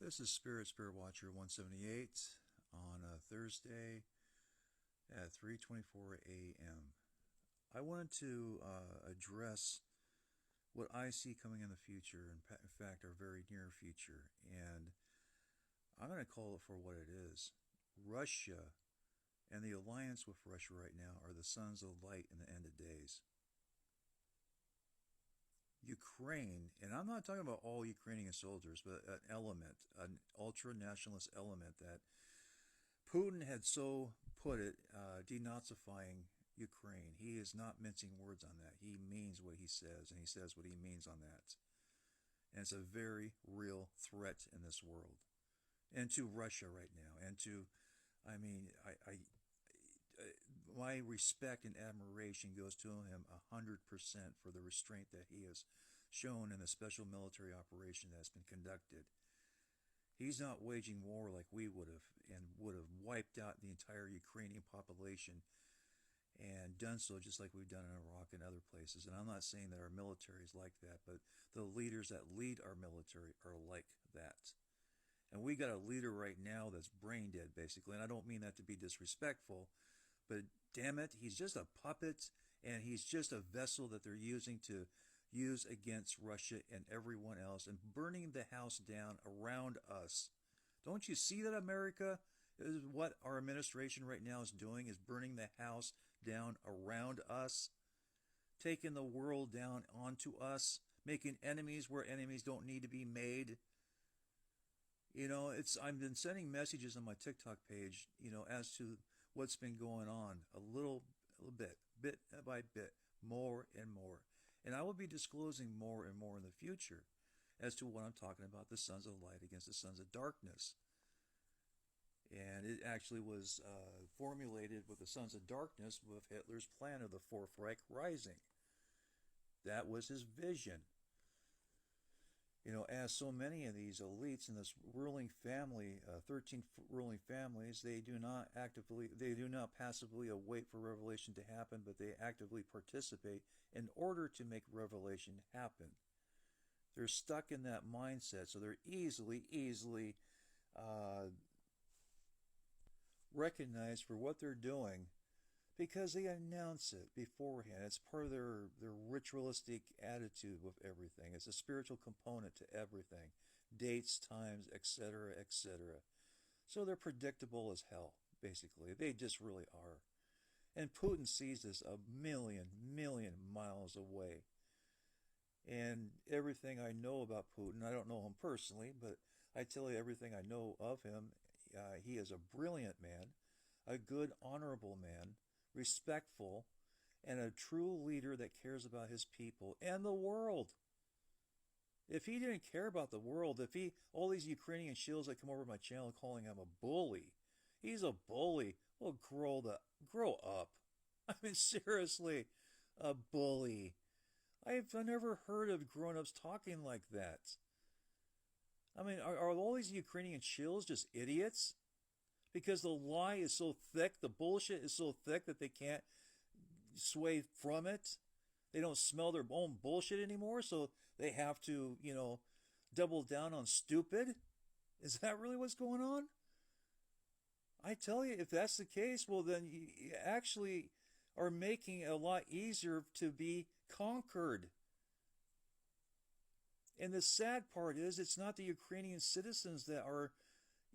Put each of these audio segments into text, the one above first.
This is Spirit Watcher 178 on a Thursday at 3:24 a.m. I wanted to address what I see coming in the future, in fact, our very near future, and I'm going to call it for what it is. Russia and the alliance with Russia right now are the sons of light in the end of days. Ukraine, and I'm not talking about all Ukrainian soldiers, but an element, an ultra nationalist element that Putin had so put it, denazifying Ukraine. He is not mincing words on that. He means what he says, and he says what he means on that. And it's a very real threat in this world, and to Russia right now, and to, I mean, my respect and admiration goes to him 100% for the restraint that he has shown in the special military operation that's been conducted. He's not waging war like we would have, and would have wiped out the entire Ukrainian population and done so just like we've done in Iraq and other places. And I'm not saying that our military is like that, but the leaders that lead our military are like that. And we got a leader right now that's brain dead, basically. And I don't mean that to be disrespectful, but damn it, he's just a puppet, and he's just a vessel that they're using to use against Russia and everyone else, and burning the house down around us. Don't you see that, America? Is what our administration right now is doing, is burning the house down around us, taking the world down onto us, making enemies where enemies don't need to be made. I've been sending messages on my TikTok page, as to what's been going on a little bit by bit, more and more. And I will be disclosing more and more in the future as to what I'm talking about, the sons of light against the sons of darkness. And it actually was formulated with the sons of darkness with Hitler's plan of the Fourth Reich Rising. That was his vision. As so many of these elites in this ruling family, 13 ruling families, they do not passively await for revelation to happen, but they actively participate in order to make revelation happen. They're stuck in that mindset, so they're easily recognized for what they're doing because they announce it beforehand. It's part of their ritualistic attitude with everything. It's a spiritual component to everything. Dates, times, etc., etc. So they're predictable as hell, basically. They just really are. And Putin sees this a million miles away. And everything I know about Putin, I don't know him personally, but I tell you everything I know of him. He is a brilliant man, a good, honorable man, respectful, and a true leader that cares about his people and the world. If he didn't care about the world, all these Ukrainian shills that come over my channel calling him a bully, he's a bully. Well, grow up. I mean, seriously, a bully. I've never heard of grown-ups talking like that. I mean, are all these Ukrainian shills just idiots? Because the lie is so thick, the bullshit is so thick that they can't sway from it. They don't smell their own bullshit anymore, so they have to, double down on stupid. Is that really what's going on? I tell you, if that's the case, well, then you actually are making it a lot easier to be conquered. And the sad part is, it's not the Ukrainian citizens that are,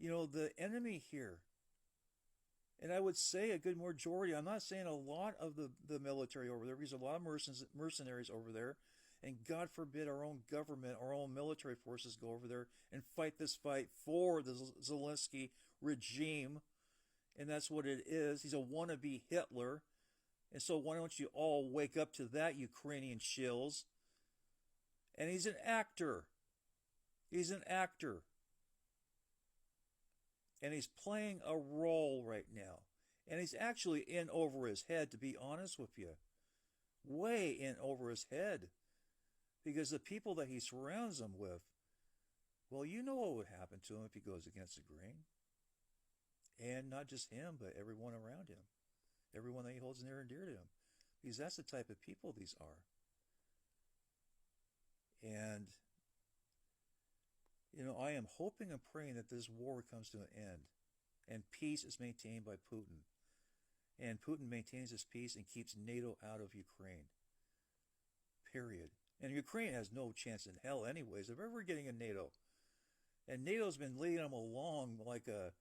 the enemy here. And I would say a good majority, I'm not saying a lot of the military over there, because a lot of mercenaries over there, and God forbid our own government, our own military forces go over there and fight this fight for the Zelensky regime. And that's what it is. He's a wannabe Hitler. And so why don't you all wake up to that, Ukrainian shills? And he's an actor. He's an actor. And he's playing a role right now. And he's actually in over his head, to be honest with you. Way in over his head. Because the people that he surrounds him with, well, you know what would happen to him if he goes against the grain. And not just him, but everyone around him. Everyone that he holds near and dear to him. Because that's the type of people these are. And I am hoping and praying that this war comes to an end and peace is maintained by Putin. And Putin maintains his peace and keeps NATO out of Ukraine. Period. And Ukraine has no chance in hell, anyways, of ever getting in NATO. And NATO's been leading them along like a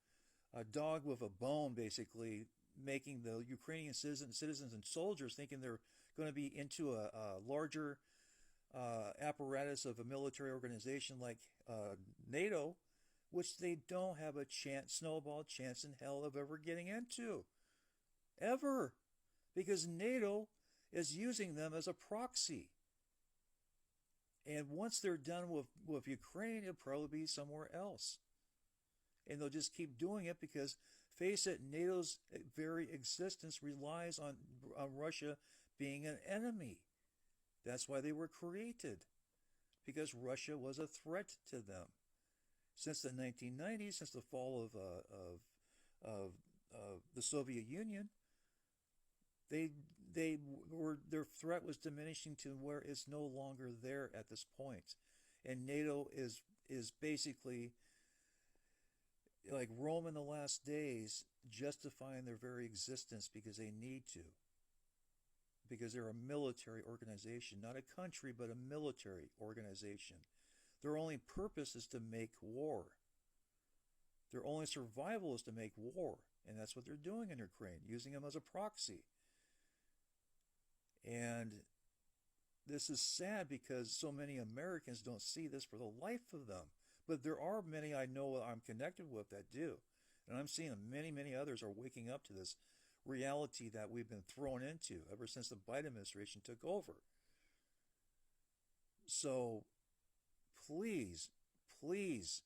dog with a bone, basically, making the Ukrainian citizens and soldiers thinking they're going to be into a larger apparatus of a military organization like NATO, which they don't have a snowball chance in hell of ever getting into. Ever. Because NATO is using them as a proxy. And once they're done with Ukraine, it'll probably be somewhere else. And they'll just keep doing it because, face it, NATO's very existence relies on Russia being an enemy. That's why they were created, because Russia was a threat to them. Since the 1990s, since the fall of the Soviet Union, their threat was diminishing to where it's no longer there at this point. And NATO is basically like Rome in the last days, justifying their very existence because they need to. Because they're a military organization, not a country, but a military organization. Their only purpose is to make war. Their only survival is to make war. And that's what they're doing in Ukraine, using them as a proxy. And this is sad because so many Americans don't see this for the life of them. But there are many I know I'm connected with that do. And I'm seeing many, many others are waking up to this reality that we've been thrown into ever since the Biden administration took over. So please, please,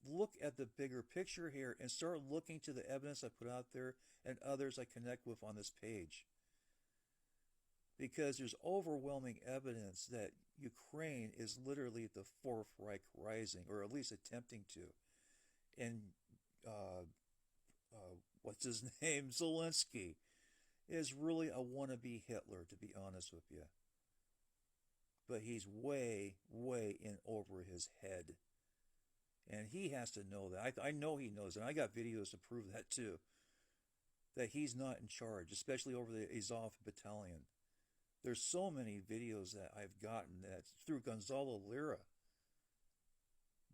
look at the bigger picture here and start looking to the evidence I put out there and others I connect with on this page. Because there's overwhelming evidence that Ukraine is literally the Fourth Reich rising, or at least attempting to. And what's his name? Zelensky is really a wannabe Hitler, to be honest with you. But he's way, way in over his head. And he has to know that. I know he knows, and I got videos to prove that too. That he's not in charge, especially over the Azov battalion. There's so many videos that I've gotten that through Gonzalo Lira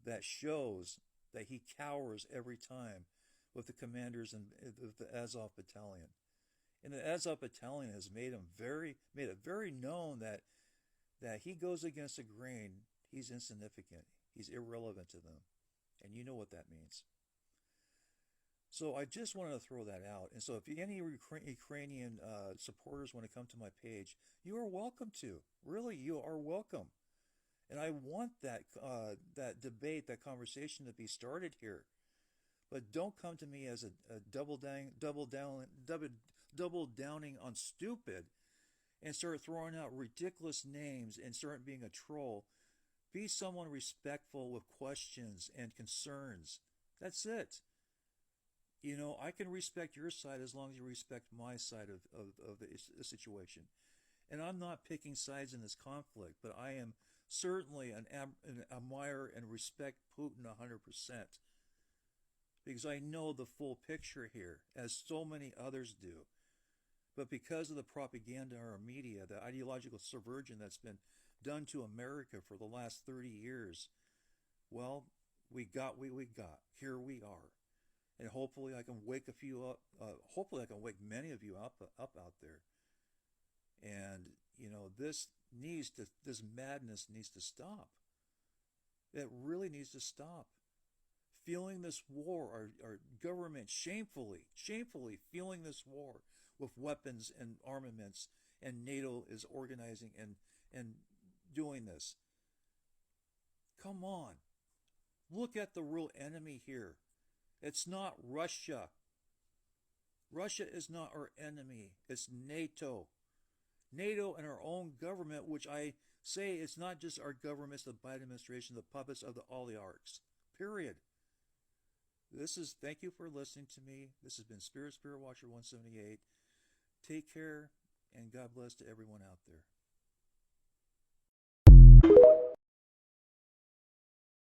that shows that he cowers every time with the commanders in the Azov battalion. And the Azov battalion has made it very known that he goes against the grain. He's insignificant. He's irrelevant to them. And you know what that means. So I just wanted to throw that out. And so if any Ukrainian supporters want to come to my page, you are welcome to. Really, you are welcome. And I want that debate, that conversation to be started here. But don't come to me as a double downing on stupid and start throwing out ridiculous names and start being a troll. Be someone respectful with questions and concerns. That's it. I can respect your side as long as you respect my side of the situation. And I'm not picking sides in this conflict, but I am certainly an admire and respect Putin 100%. Because I know the full picture here, as so many others do. But because of the propaganda in our media, the ideological subversion that's been done to America for the last 30 years, well, we got what we got. Here we are. And hopefully I can wake a few up. Hopefully I can wake many of you up out there. And this madness needs to stop. It really needs to stop. Fueling this war, our government shamefully fueling this war with weapons and armaments, and NATO is organizing and doing this. Come on. Look at the real enemy here. It's not Russia. Russia is not our enemy. It's NATO. NATO and our own government, which I say it's not just our government, it's the Biden administration, the puppets of the oligarchs. Period. Thank you for listening to me. This has been Spirit Watcher 178. Take care, and God bless to everyone out there.